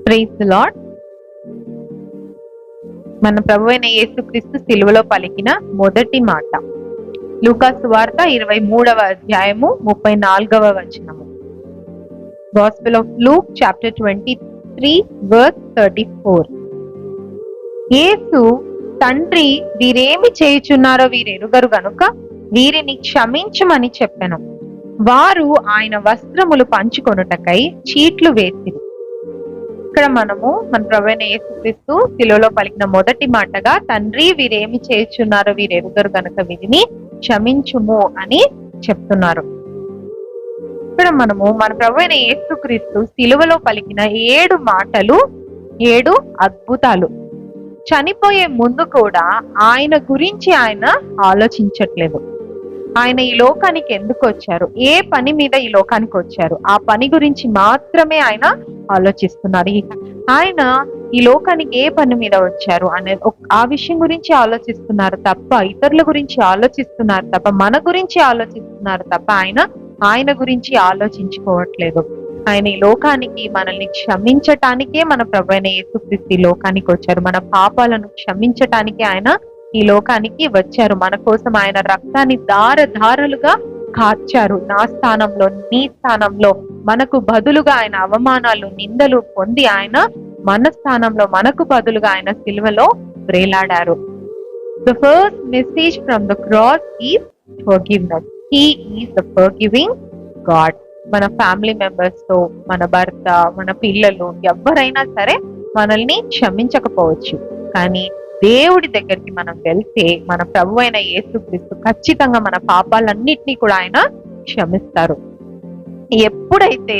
Praise the lord. మన ప్రభు అయిన యేసుక్రీస్తు సిలువలో పలికిన మొదటి మాట లూకా సువార్త 23వ అధ్యాయము 34వ వచనము. Gospel of Luke chapter 23 verse 34. యేసు, తండ్రి, వీరేమి చేయుచున్నారో వీరెరుగరు గనుక వీరిని క్షమించుమని చెప్పెను. వారు ఆయన వస్త్రములు పంచుకొనుటకై చీట్లు వేసిరి. ఇక్కడ మనము మన ప్రభువైన యేసుక్రీస్తు శిలువలో పలికిన మొదటి మాటగా, తండ్రి, వీరేమి చేయుచున్నారో వీరెరుగరు గనుక వీరిని క్షమించుము అని చెప్తున్నారు. ఇక్కడ మనము మన ప్రభువైన యేసుక్రీస్తు శిలువలో పలికిన 7 మాటలు, 7 అద్భుతాలు. చనిపోయే ముందు కూడా ఆయన గురించి ఆయన ఆలోచించట్లేదు. ఆయన ఈ లోకానికి ఎందుకు వచ్చారు, ఏ పని మీద ఈ లోకానికి వచ్చారు, ఆ పని గురించి మాత్రమే ఆయన ఆలోచిస్తున్నారు. ఆయన ఈ లోకానికి ఏ పని మీద వచ్చారు అనే ఆ విషయం గురించి ఆలోచిస్తున్నారు తప్ప, ఇతరుల గురించి ఆలోచిస్తున్నారు తప్ప, మన గురించి ఆలోచిస్తున్నారు తప్ప ఆయన గురించి ఆలోచించుకోవట్లేదు. ఆయన ఈ లోకానికి మనల్ని క్షమించటానికే మన ప్రభువైన యేసుక్రీస్తు ఈ లోకానికి వచ్చారు. మన పాపాలను క్షమించటానికే ఆయన ఈ లోకానికి వచ్చారు. మన కోసం ఆయన రక్తాన్ని ధారలుగా కార్చారు. నా స్థానంలో, నీ స్థానంలో మనకు బదులుగా ఆయన అవమానాలు, నిందలు పొంది ఆయన మన స్థానంలో మనకు బదులుగా ఆయన సిలువలో వేలాడారు. The first message from the cross is forgiveness. He is the forgiving God. మన ఫ్యామిలీ మెంబర్స్ తో, మన భర్త, మన పిల్లలు ఎవరైనా సరే మనల్ని క్షమించకపోవచ్చు, కానీ దేవుడి దగ్గరికి మనం వెళ్తే మన ప్రభు అయిన యేసుక్రీస్తు ఖచ్చితంగా మన పాపాలన్నిటినీ కూడా ఆయన క్షమిస్తారు. ఎప్పుడైతే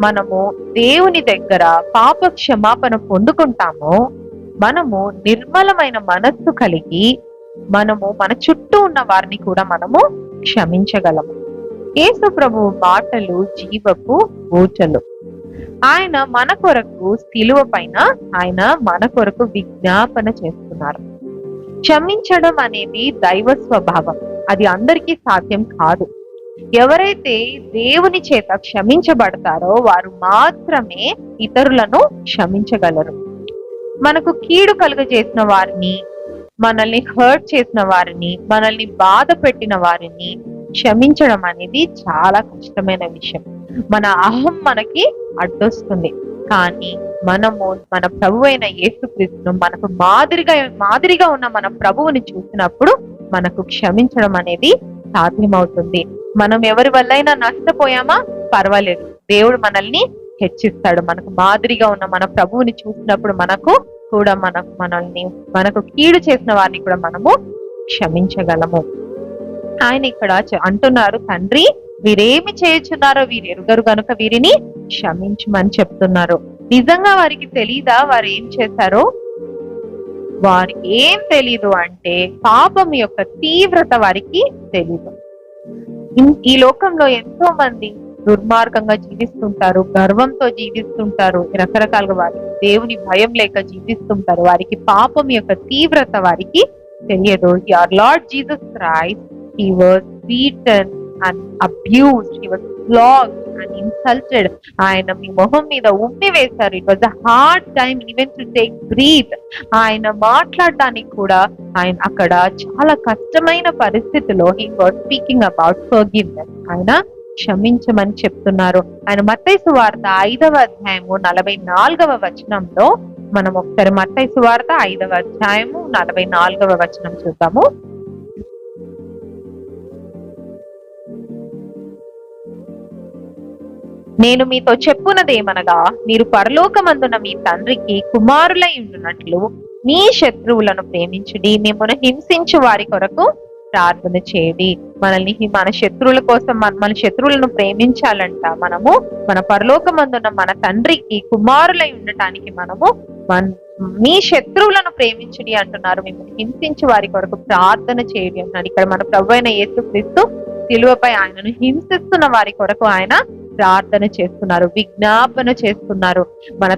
మనము దేవుని దగ్గర పాప క్షమాపణ పొందుకుంటామో, మనము నిర్మలమైన మనస్సు కలిగి మనము మన చుట్టూ ఉన్న వారిని కూడా మనము క్షమించగలము. యేసు ప్రభు మాటలు జీవపు ఊటలు. ఆయన మన కొరకు శిలువ పైన ఆయన మన కొరకు విజ్ఞాపన చేస్తున్నారు. క్షమించడం అనేది దైవ స్వభావం. అది అందరికీ సాధ్యం కాదు. ఎవరైతే దేవుని చేత క్షమించబడతారో వారు మాత్రమే ఇతరులను క్షమించగలరు. మనకు కీడు కలుగజేసిన వారిని, మనల్ని హర్ట్ చేసిన వారిని, మనల్ని బాధ పెట్టిన వారిని క్షమించడం అనేది చాలా కష్టమైన విషయం. మన అహం మనకి అడ్డొస్తుంది. కానీ మనము మన ప్రభు అయిన యేసుక్రీస్తును, మనకు మాదిరిగా ఉన్న మన ప్రభువుని చూసినప్పుడు మనకు క్షమించడం అనేది సాధ్యమవుతుంది. మనం ఎవరి వల్లైనా నష్టపోయామా పర్వాలేదు, దేవుడు మనల్ని హెచ్చిస్తాడు. మనకు మాదిరిగా ఉన్న మన ప్రభువుని చూసినప్పుడు మనకు కూడా మనకు కీడు చేసిన వారిని కూడా మనము క్షమించగలము. ఆయన ఇక్కడ అంటున్నారు, తండ్రి, వీరేమి చేయుచున్నారో వీరెరుగరు గనుక వీరిని క్షమించమని చెప్తున్నారు. నిజంగా వారికి తెలీదా వారు ఏం చేశారో? వారికి ఏం తెలీదు అంటే పాపం యొక్క తీవ్రత వారికి తెలీదు. ఈ లోకంలో ఎంతో మంది దుర్మార్గంగా జీవిస్తుంటారు, గర్వంతో జీవిస్తుంటారు, రకరకాలుగా వారికి దేవుని భయం లేక జీవిస్తుంటారు. వారికి పాపం యొక్క తీవ్రత వారికి తెలియదు. Our Lord Jesus Christ, he was beaten and abused, he was flogged and insulted. ఆయన మీ మొహం మీద ఉమ్మి వేశారు. It was a hard time even to take breath. ఆయన మాట్లాడడానికి కూడా ఆయన అక్కడ చాలా కష్టమైన పరిస్థితిలో he was speaking about forgiveness. ఆయన క్షమించమని చెప్తున్నారు. ఆయన మత్తయి సువార్త 5వ అధ్యాయము 44వ వచనంలో మనం ఒకసారి మత్తయి సువార్త 5వ అధ్యాయము 44వ వచనం చూద్దాము. నేను మీతో చెప్పునదేమనగా, మీరు పరలోకమందున మీ తండ్రికి కుమారులై ఉండునట్లు మీ శత్రువులను ప్రేమించుడి, మిమ్మల్ని హింసించు వారి కొరకు ప్రార్థన చేయడి. మన శత్రువుల కోసం మన శత్రువులను ప్రేమించాలంట. మనము మన పరలోకమందున మన తండ్రికి కుమారులై ఉండటానికి మనము మీ శత్రువులను ప్రేమించుడి అంటున్నారు. మిమ్మల్ని హింసించు వారి కొరకు ప్రార్థన చేయడి అంటున్నారు. ఇక్కడ మన ప్రభు అయిన యేసుక్రీస్తు శిలువపై ఆయనను హింసిస్తున్న వారి కొరకు ఆయన ప్రార్థన చేస్తున్నారు, విజ్ఞాపన చేస్తున్నారు. మన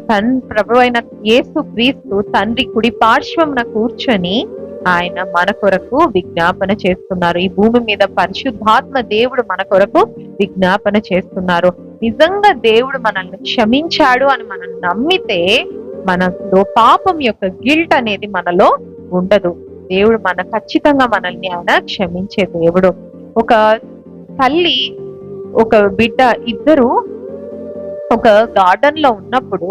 ప్రభు అయిన యేసుక్రీస్తు తండ్రి కుడి పార్శ్వమున కూర్చొని ఆయన మన కొరకు విజ్ఞాపన చేస్తున్నారు. ఈ భూమి మీద పరిశుద్ధాత్మ దేవుడు మన కొరకు విజ్ఞాపన చేస్తున్నారు. నిజంగా దేవుడు మనల్ని క్షమించాడు అని మనం నమ్మితే మనలో పాపం యొక్క గిల్ట్ అనేది మనలో ఉండదు. దేవుడు ఖచ్చితంగా మనల్ని ఆయన క్షమించే దేవుడు. ఒక తల్లి ఒక బిడ్డ ఇద్దరు ఒక గార్డెన్ లో ఉన్నప్పుడు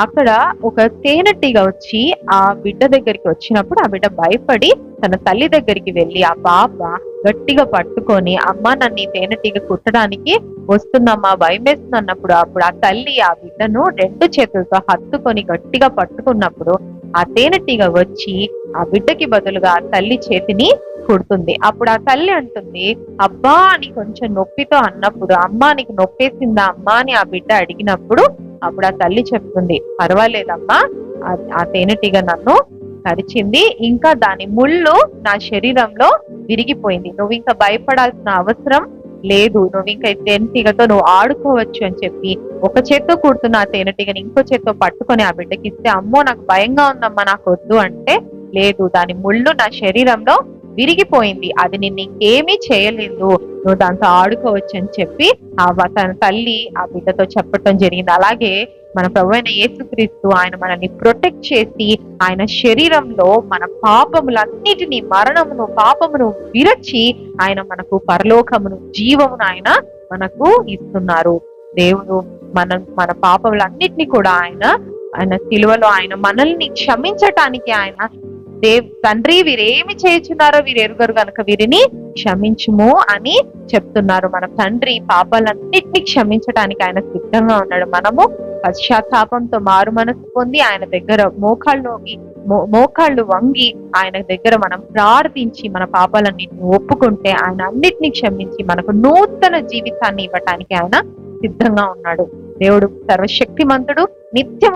అక్కడ ఒక తేనెటీగ వచ్చి ఆ బిడ్డ దగ్గరికి వచ్చినప్పుడు ఆ బిడ్డ భయపడి తన తల్లి దగ్గరికి వెళ్ళి ఆ పాప గట్టిగా పట్టుకొని, అమ్మ నన్ను ఈ తేనెటీగ కుట్టడానికి వస్తుందమ్మా, భయమేస్తుంది అన్నప్పుడు అప్పుడు ఆ తల్లి ఆ బిడ్డను 2 చేతులతో హత్తుకొని గట్టిగా పట్టుకున్నప్పుడు ఆ తేనెటీగ వచ్చి ఆ బిడ్డకి బదులుగా ఆ తల్లి చేతిని కుడుతుంది. అప్పుడు ఆ తల్లి అంటుంది, అబ్బా అని కొంచెం నొప్పితో అన్నప్పుడు, అమ్మా నీకు నొప్పేసిందా అమ్మా అని ఆ బిడ్డ అడిగినప్పుడు అప్పుడు ఆ తల్లి చెప్తుంది, పర్వాలేదమ్మా, ఆ తేనెటీగ నన్ను కరిచింది, ఇంకా దాని ముళ్ళు నా శరీరంలో విరిగిపోయింది, నువ్వు ఇంకా భయపడాల్సిన అవసరం లేదు, నువ్వు ఇంకా తేనెటీగతో నువ్వు ఆడుకోవచ్చు అని చెప్పి ఒక చేత్తో కూడుతున్న ఆ తేనెటీగని ఇంకో చేత్తో పట్టుకొని ఆ బిడ్డకి ఇస్తే, అమ్మో నాకు భయంగా ఉందమ్మా, నాకు వద్దు అంటే, లేదు, దాని ముళ్ళు నా శరీరంలో విరిగిపోయింది, అది నిన్ను ఇంకేమీ చేయలేదు, నువ్వు దాంతో ఆడుకోవచ్చు అని చెప్పి తన తల్లి ఆ బిడ్డతో చెప్పటం జరిగింది. అలాగే మన ప్రభువైన యేసుక్రీస్తు ఆయన మనల్ని ప్రొటెక్ట్ చేసి ఆయన శరీరంలో మన పాపములన్నిటినీ, మరణమును పాపమును విరచి ఆయన మనకు పరలోకమును జీవమును ఆయన మనకు ఇస్తున్నారు. దేవుడు మన పాపములన్నిటినీ కూడా ఆయన సిలువలో ఆయన మనల్ని క్షమించటానికి ఆయన తండ్రి వీరేమి చేయుచున్నారో వీరు ఎరుగరు గనుక వీరిని క్షమించుము అని చెప్తున్నారు. మన తండ్రి పాపాలన్నిటినీ క్షమించటానికి ఆయన సిద్ధంగా ఉన్నాడు. మనము పశ్చాత్తాపంతో మారు మనసు పొంది ఆయన దగ్గర మోకాళ్ళు వంగి ఆయన దగ్గర మనం ప్రార్థించి మన పాపాలన్నిటిని ఒప్పుకుంటే ఆయన అన్నిటినీ క్షమించి మనకు నూతన జీవితాన్ని ఇవ్వటానికి ఆయన సిద్ధంగా ఉన్నాడు. దేవుడు సర్వశక్తిమంతుడు, నిత్యం